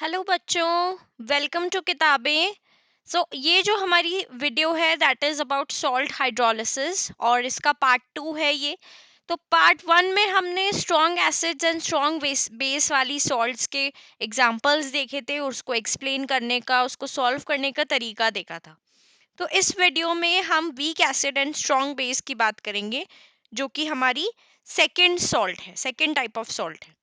Hello बच्चों, welcome to किताबें। ये जो हमारी वीडियो है that is about salt hydrolysis और इसका पार्ट 2 है ये। तो पार्ट 1 में हमने strong acids and strong base वाली सॉल्ट्स के एग्जांपल्स देखे थे और उसको एक्सप्लेन करने का, उसको सॉल्व करने का तरीका देखा था। तो इस वीडियो में हम weak acid and strong base की बात करेंगे, जो कि हमारी सेकेंड सॉल्ट है, सेकेंड टाइप ऑफ सॉल्ट है।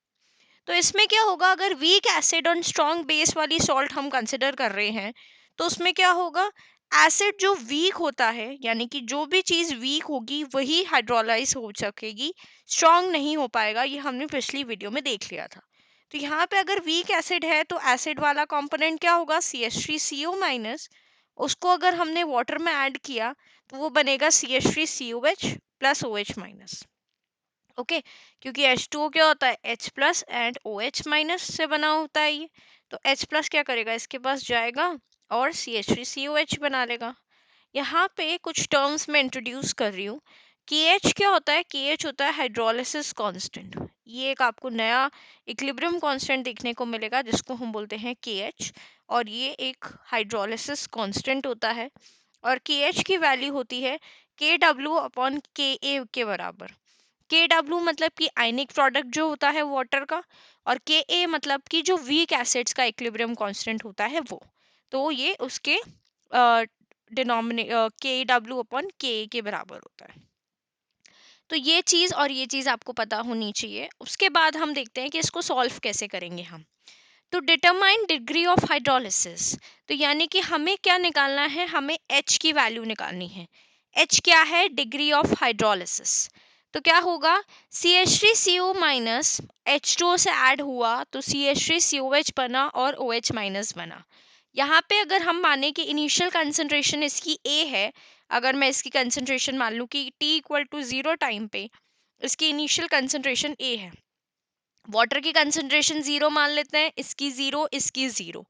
तो इसमें क्या होगा, अगर वीक एसिड और स्ट्रॉन्ग बेस वाली सॉल्ट हम कंसिडर कर रहे हैं तो उसमें क्या होगा, एसिड जो वीक होता है यानी कि जो भी चीज़ वीक होगी वही हाइड्रोलाइज हो सकेगी, स्ट्रॉन्ग नहीं हो पाएगा। ये हमने पिछली वीडियो में देख लिया था। तो यहाँ पे अगर वीक एसिड है तो एसिड वाला कंपोनेंट क्या होगा, CH3CO-। उसको अगर हमने वाटर में ऐड किया तो वो बनेगा CH3COH प्लस OH-। ओके, क्योंकि H2O क्या होता है, H plus and OH minus से बना होता है ये। तो H प्लस क्या करेगा, इसके पास जाएगा और CH3COH बना लेगा। यहाँ पे कुछ टर्म्स मैं इंट्रोड्यूस कर रही हूँ। KH क्या होता है, KH होता है हाइड्रोलिसिस कांस्टेंट। ये एक आपको नया इक्विलिब्रियम कांस्टेंट देखने को मिलेगा जिसको हम बोलते हैं KH, और ये एक हाइड्रोलिसिस कांस्टेंट होता है। और KH की वैल्यू होती है KW अपॉन KA के बराबर। के डब्ल्यू मतलब कि आयनिक प्रोडक्ट जो होता है वाटर का, और के ए मतलब कि जो वीक एसिड्स का इक्विलिब्रियम कांस्टेंट होता है वो। तो ये उसके डिनोमिने के डब्ल्यू अपॉन के ए के बराबर होता है। तो ये चीज़ और ये चीज़ आपको पता होनी चाहिए। उसके बाद हम देखते हैं कि इसको सॉल्व कैसे करेंगे हम। तो डिटरमाइन डिग्री ऑफ हाइड्रोलिसिस, तो यानी कि हमें क्या निकालना है, हमें H की वैल्यू निकालनी है। H क्या है, डिग्री ऑफ हाइड्रोलिसिस। तो क्या होगा, CH3CO माइनस H2O से ऐड हुआ तो CH3COH बना और OH माइनस बना। यहाँ पे अगर हम माने कि इनिशियल कंसंट्रेशन इसकी A है, अगर मैं इसकी कंसंट्रेशन मान लूँ कि T इक्वल टू 0 टाइम पे इसकी इनिशियल कंसंट्रेशन A है, वाटर की कंसंट्रेशन 0 मान लेते हैं, इसकी 0, इसकी 0।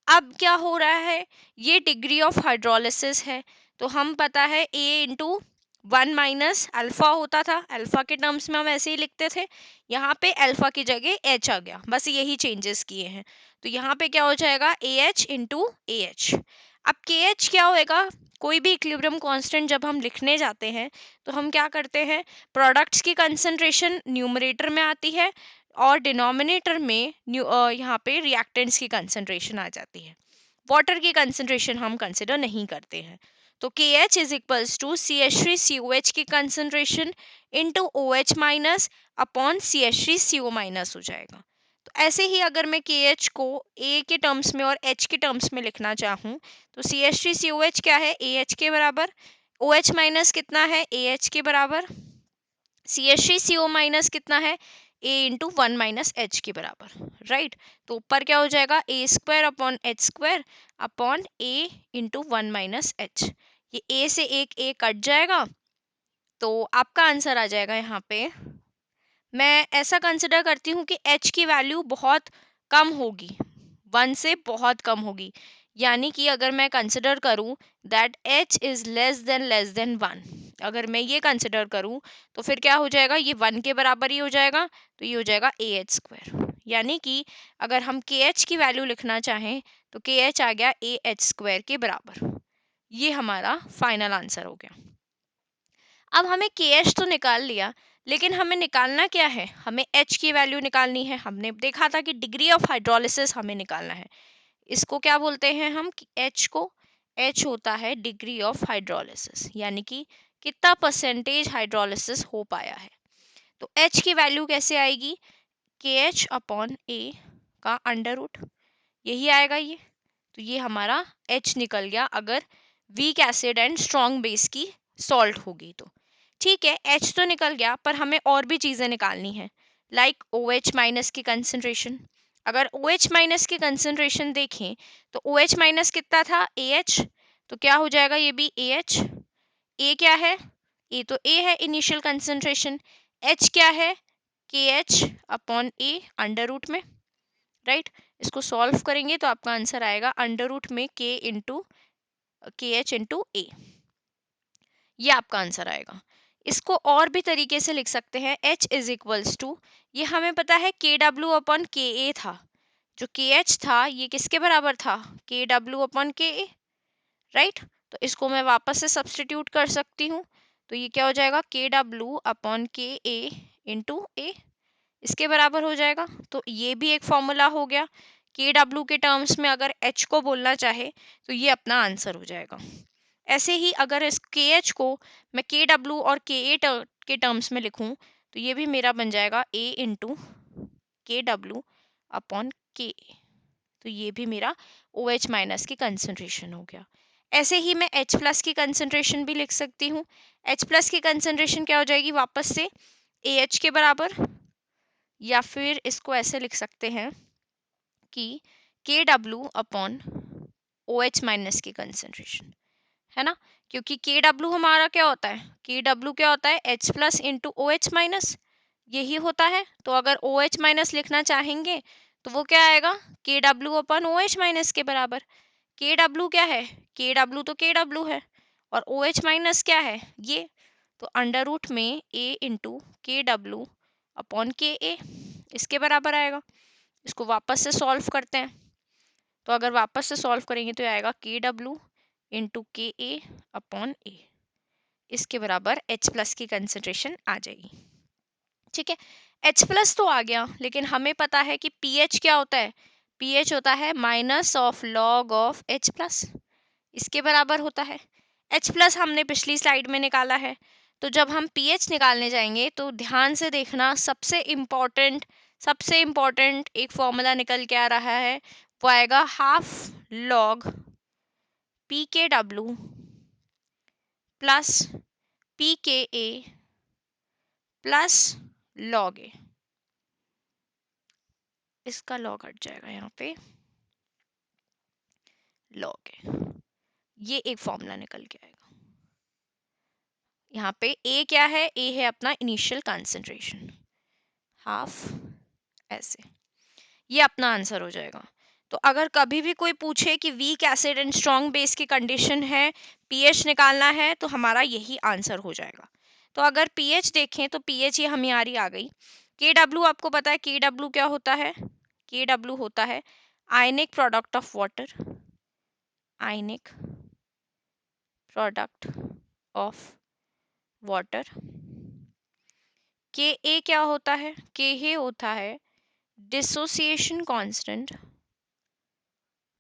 अब क्या हो रहा है, ये डिग्री ऑफ हाइड्रोलिसिस है। तो हम पता है A इंटू 1 माइनस अल्फा होता था, अल्फा के टर्म्स में हम ऐसे ही लिखते थे। यहाँ पे अल्फा की जगह H आ गया, बस यही चेंजेस किए हैं। तो यहाँ पे क्या हो जाएगा, AH इंटू AH। अब KH क्या होएगा, कोई भी इक्विलिब्रियम कांस्टेंट जब हम लिखने जाते हैं तो हम क्या करते हैं, प्रोडक्ट्स की कंसंट्रेशन न्यूमरेटर में आती है और डिनोमिनेटर में यहाँ पे रिएक्टेंट्स की कंसंट्रेशन आ जाती है। वाटर की कंसंट्रेशन हम कंसिडर नहीं करते हैं। तो KH is equals to CH3COH की concentration into OH minus upon CH3CO minus हो जाएगा। तो ऐसे ही अगर मैं KH को A के टर्म्स में और H के टर्म्स में लिखना चाहूँ तो CH3COH क्या है, AH के बराबर। OH माइनस कितना है, AH के बराबर। CH3CO माइनस कितना है, A इंटू 1 माइनस एच के बराबर, राइट। तो ऊपर क्या हो जाएगा, A square upon H square upon A into 1 minus H. ये A से एक A कट जाएगा तो आपका आंसर आ जाएगा यहाँ पे। मैं ऐसा कंसिडर करती हूँ कि H की वैल्यू बहुत कम होगी, 1 से बहुत कम होगी। यानी कि अगर मैं कंसिडर करूँ that H is less than 1, अगर मैं ये कंसिडर करूँ तो फिर क्या हो जाएगा, ये 1 के बराबर ही हो जाएगा। तो ये हो जाएगा AH स्क्वायर। यानी कि अगर हम KH की वैल्यू लिखना चाहें तो KH आ गया AH स्क्वायर के बराबर। ये हमारा फाइनल आंसर हो गया। अब हमें KH तो निकाल लिया, लेकिन हमें निकालना क्या है, हमें H की वैल्यू निकालनी है। हमने देखा था कि डिग्री ऑफ हाइड्रोलिसिस हमें निकालना है। इसको क्या बोलते हैं हम, H को, H होता है डिग्री ऑफ हाइड्रोलिसिस, यानी कि कितना परसेंटेज हाइड्रोलिसिस हो पाया है। तो H की वैल्यू कैसे आएगी, KH अपॉन A का अंडर रूट, यही आएगा ये। तो ये हमारा H निकल गया अगर weak acid and strong base की सॉल्ट होगी तो। ठीक है, H तो निकल गया, पर हमें और भी चीज़ें निकालनी है, लाइक OH माइनस की कंसंट्रेशन। अगर OH माइनस की कंसंट्रेशन देखें तो OH माइनस कितना था, AH। तो क्या हो जाएगा, ये भी AH। A क्या है, A तो A है इनिशियल कंसंट्रेशन। H क्या है, KH upon A under root में, राइट। इसको सॉल्व करेंगे तो आपका आंसर आएगा अंडर रूट में K into KH into A। ये आपका आंसर आएगा। इसको और भी तरीके से लिख सकते हैं, H इज इक्वल्स टू, ये हमें पता है KW अपॉन KA था, जो KH था ये किसके बराबर था, KW अपॉन KA, राइट। तो इसको मैं वापस से सब्सटीट्यूट कर सकती हूँ, तो ये क्या हो जाएगा, KW upon KA into A, इसके बराबर हो जाएगा। तो ये भी एक फॉर्मूला हो गया। KW के टर्म्स में अगर H को बोलना चाहे तो ये अपना आंसर हो जाएगा। ऐसे ही अगर इस KH को मैं KW और KA के टर्म्स में लिखूं तो ये भी मेरा बन जाएगा A into KW upon KA, तो ये भी मेरा OH माइनस की कंसंट्रेशन हो गया। ऐसे ही मैं H प्लस की कंसंट्रेशन भी लिख सकती हूँ। H प्लस की कंसंट्रेशन क्या हो जाएगी, वापस से AH के बराबर, या फिर इसको ऐसे लिख सकते हैं कि KW अपॉन OH माइनस की कंसंट्रेशन, है ना। क्योंकि KW हमारा क्या होता है, KW क्या होता है, H plus into OH minus, यही होता है। तो अगर OH माइनस लिखना चाहेंगे तो वो क्या आएगा, KW अपन OH माइनस के बराबर। KW क्या है, KW तो KW है, और OH माइनस क्या है ये, तो अंडर रूट में A into KW upon KA, इसके बराबर आएगा। इसको वापस से सॉल्व करते हैं, तो अगर वापस से सॉल्व करेंगे तो आएगा KW into KA upon A, इसके बराबर H प्लस की कंसंट्रेशन आ जाएगी। ठीक है, H प्लस तो आ गया, लेकिन हमें पता है कि pH क्या होता है, pH होता है minus of log of H plus, इसके बराबर होता है। H प्लस हमने पिछली स्लाइड में निकाला है, तो जब हम pH निकालने जाएंगे तो ध्यान से देखना, सबसे इम्पोर्टेंट एक फॉर्मूला निकल के आ रहा है, वो आएगा half log PKW plus PKA plus log A, इसका लॉग हट जाएगा यहाँ पे, लॉग ए, ये एक फॉर्मूला निकल के आएगा। यहाँ पे ए क्या है, ए है अपना इनिशियल कंसंट्रेशन, हाफ, ऐसे, ये अपना आंसर हो जाएगा। तो अगर कभी भी कोई पूछे कि weak acid and strong base की कंडीशन है, पीएच निकालना है, तो हमारा यही आंसर हो जाएगा। तो अगर पीएच देखें तो पीएच ये हमारी आ गई। केडब्ल्यू आपको पता है, केडब्ल्यू क्या होता है, केडब्ल्यू होता है ionic product of water, ionic product of water. K A क्या होता है, के ए होता है dissociation constant,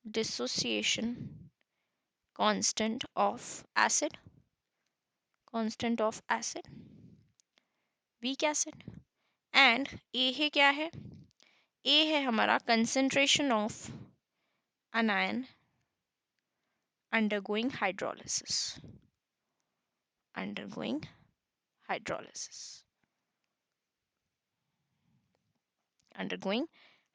dissociation constant of acid, constant of acid, weak acid। And A है क्या है, ए है हमारा concentration of anion undergoing hydrolysis, undergoing hydrolysis, undergoing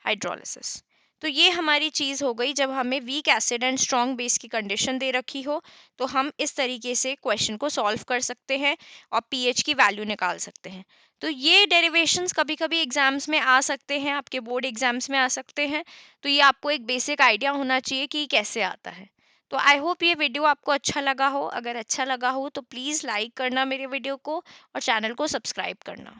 hydrolysis। तो ये हमारी चीज़ हो गई, जब हमें weak acid and strong base की कंडीशन दे रखी हो तो हम इस तरीके से क्वेश्चन को सॉल्व कर सकते हैं और पीएच की वैल्यू निकाल सकते हैं। तो ये डेरिवेशंस कभी कभी एग्जाम्स में आ सकते हैं, आपके बोर्ड एग्जाम्स में आ सकते हैं, तो ये आपको एक बेसिक आइडिया होना चाहिए कि कैसे आता है। तो आई होप ये वीडियो आपको अच्छा लगा हो। अगर अच्छा लगा हो तो प्लीज़ लाइक करना मेरे वीडियो को और चैनल को सब्सक्राइब करना।